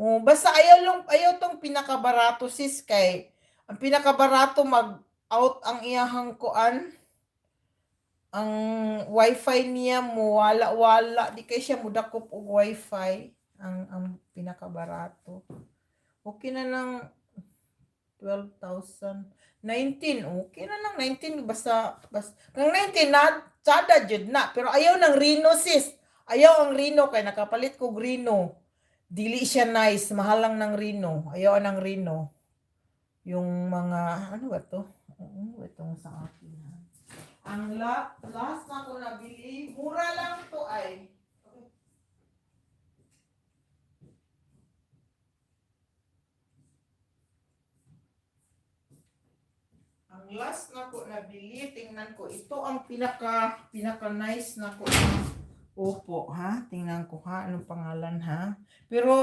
Oh, basta ayaw tong pinakabarato sis kay ang pinakabarato mag-out ang iyahang kuan. Ang wifi niya mo wala di kay siya mudakop og wifi ang pinakabarato. Okay na lang 12,000. 19, okay na lang 19 basta kung 19 na tsada jud na pero ayaw ng Reno sis. Ayaw ang Reno kay nakapalit ko Reno. Dili siya nice, mahal lang ng Reno. Ayaw ng Reno. Yung mga ano ba to? Itong sa akin ha. Ang last na ko nabili, mura lang to ay. Ang last na ko nabili, tingnan ko. Ito ang pinaka nice na ko. Opo, ha? Tingnan ko ha. Anong pangalan ha? Pero